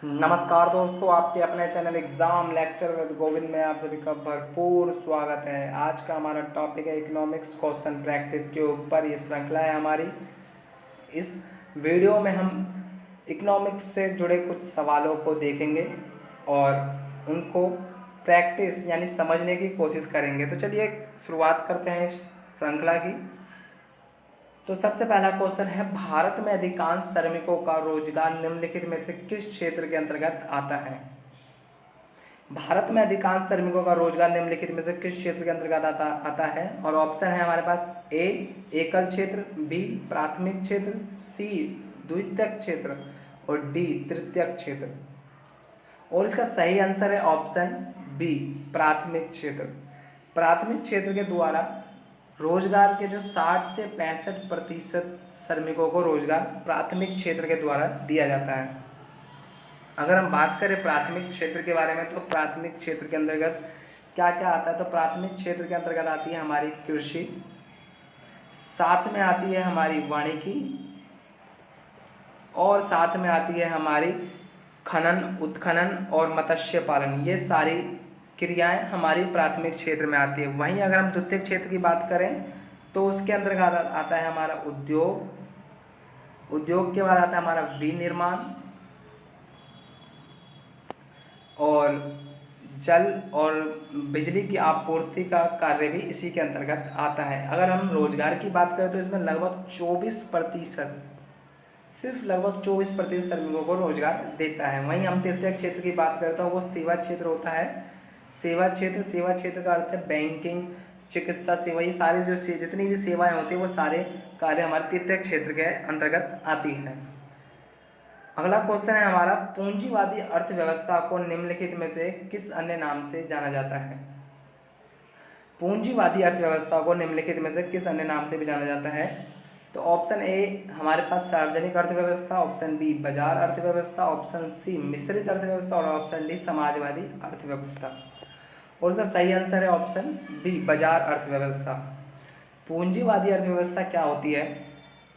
नमस्कार दोस्तों, आपके अपने channel exam lecture with Govind में आप सभी का भरपूर स्वागत है। आज का हमारा टॉपिक है इकोनॉमिक्स क्वेश्चन प्रैक्टिस के ऊपर ये श्रृंखला है हमारी। इस वीडियो में हम इकोनॉमिक्स से जुड़े कुछ सवालों को देखेंगे और उनको प्रैक्टिस यानी समझने की कोशिश करेंगे। तो चलिए शुरुआत करते हैं इस श्रृंखला की। तो सबसे पहला क्वेश्चन है, भारत में अधिकांश श्रमिकों का रोजगार निम्नलिखित में से किस क्षेत्र के अंतर्गत आता है। भारत में अधिकांश श्रमिकों का रोजगार निम्नलिखित में से किस क्षेत्र के अंतर्गत आता है। और ऑप्शन है हमारे पास ए एकल क्षेत्र, बी प्राथमिक क्षेत्र, सी द्वितीयक क्षेत्र और डी तृतीयक क्षेत्र। और इसका सही आंसर है ऑप्शन बी प्राथमिक क्षेत्र। प्राथमिक क्षेत्र के द्वारा रोजगार के जो 60 से 65% श्रमिकों को रोजगार प्राथमिक क्षेत्र के द्वारा दिया जाता है। अगर हम बात करें प्राथमिक क्षेत्र के बारे में, तो प्राथमिक क्षेत्र के अंतर्गत क्या क्या आता है। तो प्राथमिक क्षेत्र के अंतर्गत आती है हमारी कृषि, साथ में आती है हमारी वानिकी और साथ में आती है हमारी खनन, उत्खनन और मत्स्य पालन। ये सारी क्रियाएं हमारी प्राथमिक क्षेत्र में आती है। वहीं अगर हम द्वितीयक क्षेत्र की बात करें तो उसके अंतर्गत आता है हमारा उद्योग, उद्योग के बाद आता है हमारा विनिर्माण और जल और बिजली की आपूर्ति का कार्य भी इसी के अंतर्गत आता है। अगर हम रोजगार की बात करें तो इसमें लगभग 24%, सिर्फ लगभग 24% श्रमिकों को रोजगार देता है। वहीं हम तृतीयक क्षेत्र की बात करें तो वो सेवा क्षेत्र होता है। सेवा क्षेत्र का अर्थ है बैंकिंग, चिकित्सा सेवा, ये सारी जो जितनी भी सेवाएं होती है वो सारे कार्य हमारे तृतीयक क्षेत्र के अंतर्गत आती हैं। अगला क्वेश्चन है हमारा, पूंजीवादी अर्थव्यवस्था को निम्नलिखित में से किस अन्य नाम से जाना जाता है। पूंजीवादी अर्थव्यवस्था को निम्नलिखित में से किस अन्य नाम से भी जाना जाता है। तो ऑप्शन ए हमारे पास सार्वजनिक अर्थव्यवस्था, ऑप्शन बी बाजार अर्थव्यवस्था, ऑप्शन सी मिश्रित अर्थव्यवस्था और ऑप्शन डी समाजवादी अर्थव्यवस्था। और उसका सही आंसर है ऑप्शन बी बाजार अर्थव्यवस्था। पूंजीवादी अर्थव्यवस्था क्या होती है।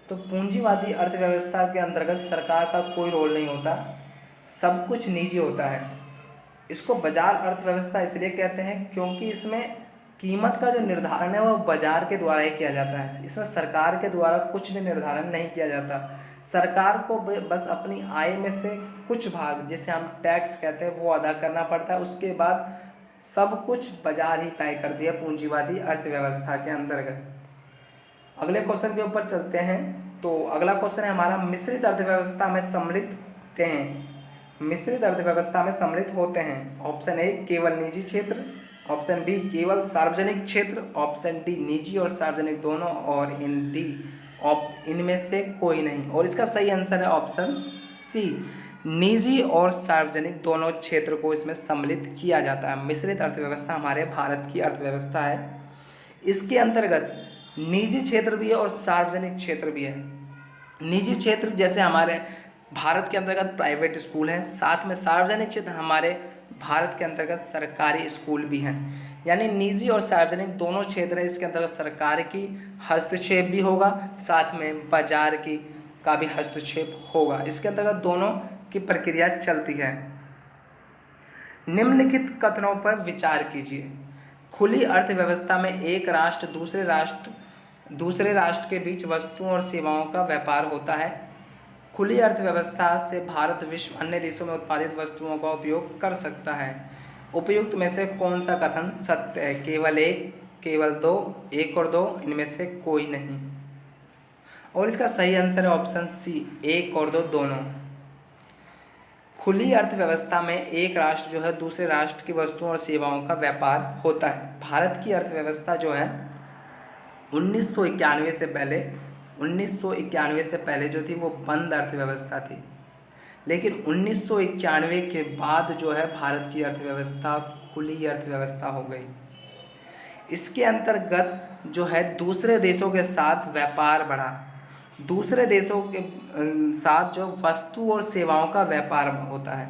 तो पूंजीवादी अर्थव्यवस्था के अंतर्गत सरकार का कोई रोल नहीं होता, सब कुछ निजी होता है। इसको बाजार अर्थव्यवस्था इसलिए कहते हैं क्योंकि इसमें कीमत का जो निर्धारण है वो बाजार के द्वारा ही किया जाता है। इसमें सरकार के द्वारा कुछ भी निर्धारण नहीं किया जाता। सरकार को बस अपनी आय में से कुछ भाग, जिसे हम टैक्स कहते हैं, वो अदा करना पड़ता है। उसके बाद सब कुछ बाजार ही तय कर दिया पूंजीवादी अर्थव्यवस्था के अंतर्गत। अगले क्वेश्चन के ऊपर चलते हैं। तो अगला क्वेश्चन है हमारा, मिश्रित अर्थव्यवस्था में सम्मिलित होते हैं। मिश्रित अर्थव्यवस्था में सम्मिलित होते हैं। ऑप्शन ए केवल निजी क्षेत्र, ऑप्शन बी केवल सार्वजनिक क्षेत्र, ऑप्शन डी निजी और सार्वजनिक दोनों और इनमें से कोई नहीं। और इसका सही आंसर है ऑप्शन सी निजी और सार्वजनिक दोनों क्षेत्र को इसमें सम्मिलित किया जाता है। मिश्रित अर्थव्यवस्था हमारे भारत की अर्थव्यवस्था है। इसके अंतर्गत निजी क्षेत्र भी है और सार्वजनिक क्षेत्र भी है। निजी क्षेत्र जैसे हमारे भारत के अंतर्गत प्राइवेट स्कूल हैं, साथ में सार्वजनिक क्षेत्र हमारे भारत के अंतर्गत सरकारी स्कूल भी हैं। यानी निजी और सार्वजनिक दोनों क्षेत्र हैं। इसके अंतर्गत सरकार की हस्तक्षेप भी होगा, साथ में बाजार की का भी हस्तक्षेप होगा। इसके अंतर्गत दोनों की प्रक्रिया चलती है। निम्नलिखित कथनों पर विचार कीजिए। खुली अर्थव्यवस्था में एक राष्ट्र दूसरे राष्ट्र के बीच वस्तुओं और सेवाओं का व्यापार होता है। खुली अर्थव्यवस्था से भारत विश्व अन्य देशों में उत्पादित वस्तुओं का उपयोग कर सकता है। उपयुक्त में से कौन सा कथन सत्य है। केवल एक, केवल दो, एक और दो, इनमें से कोई नहीं। और इसका सही आंसर है ऑप्शन सी एक और दो दोनों। खुली अर्थव्यवस्था में एक राष्ट्र जो है दूसरे राष्ट्र की वस्तुओं और सेवाओं का व्यापार होता है। भारत की अर्थव्यवस्था जो है 1991 से पहले जो थी वो बंद अर्थव्यवस्था थी, लेकिन 1991 के बाद जो है भारत की अर्थव्यवस्था खुली अर्थव्यवस्था हो गई। इसके अंतर्गत जो है दूसरे देशों के साथ व्यापार बढ़ा, दूसरे देशों के साथ जो वस्तु और सेवाओं का व्यापार होता है।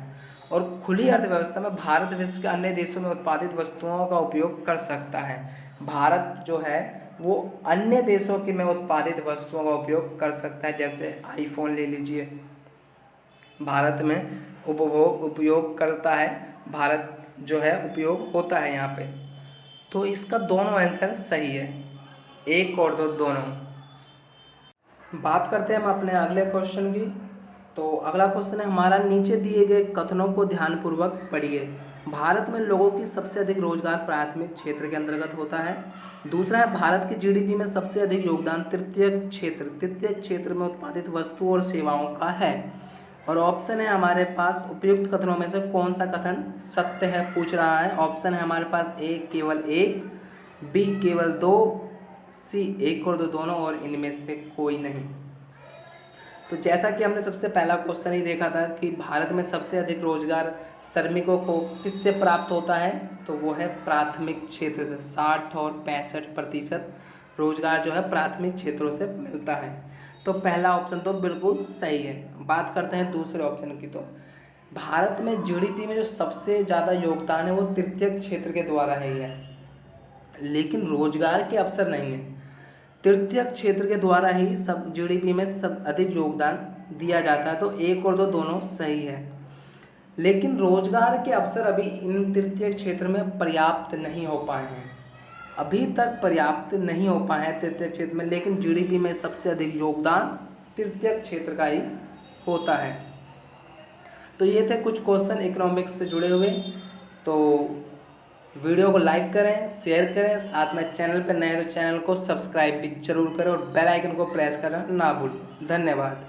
और खुली अर्थव्यवस्था में भारत विश्व के अन्य देशों में उत्पादित वस्तुओं का उपयोग कर सकता है। भारत जो है वो अन्य देशों की में उत्पादित वस्तुओं का उपयोग कर सकता है। जैसे आईफोन ले लीजिए, भारत में उपयोग करता है, भारत जो है उपयोग होता है यहाँ पे। तो इसका दोनों आंसर सही है, 1 और 2 दोनों। बात करते हैं हम अपने अगले क्वेश्चन की। तो अगला क्वेश्चन है हमारा, नीचे दिए गए कथनों को ध्यानपूर्वक पढ़िए। भारत में लोगों की सबसे अधिक रोजगार प्राथमिक क्षेत्र के अंतर्गत होता है। दूसरा है, भारत की जीडीपी में सबसे अधिक योगदान तृतीय क्षेत्र में उत्पादित वस्तुओं और सेवाओं का है। और ऑप्शन है हमारे पास, उपयुक्त कथनों में से कौन सा कथन सत्य है पूछ रहा है। ऑप्शन है हमारे पास, ए केवल 1, बी केवल 2, सी 1 और 2 दोनों, और इनमें से कोई नहीं। तो जैसा कि हमने सबसे पहला क्वेश्चन ही देखा था कि भारत में सबसे अधिक रोजगार श्रमिकों को किससे प्राप्त होता है, तो वो है प्राथमिक क्षेत्र से। 60 और 65% रोजगार जो है प्राथमिक क्षेत्रों से मिलता है। तो पहला ऑप्शन तो बिल्कुल सही है। बात करते हैं दूसरे ऑप्शन की। तो भारत में जीडीपी में जो सबसे ज़्यादा योगदान है वो तृतीय क्षेत्र के द्वारा है, लेकिन रोजगार के अवसर नहीं है। तृतीय क्षेत्र के द्वारा ही सब जीडीपी में सब अधिक योगदान दिया जाता है। तो 1 और 2 दोनों सही है, लेकिन रोजगार के अवसर अभी इन तृतीय क्षेत्र में पर्याप्त नहीं हो पाए हैं, अभी तक पर्याप्त नहीं हो पाए हैं तृतीय क्षेत्र में। लेकिन जीडीपी में सबसे अधिक योगदान तृतीय क्षेत्र का ही होता है। तो ये थे कुछ क्वेश्चन इकोनॉमिक्स से जुड़े हुए। तो वीडियो को लाइक करें, शेयर करें, साथ में चैनल पर नए हैं तो चैनल को सब्सक्राइब भी जरूर करें और बेल आइकन को प्रेस करना ना भूलें। धन्यवाद।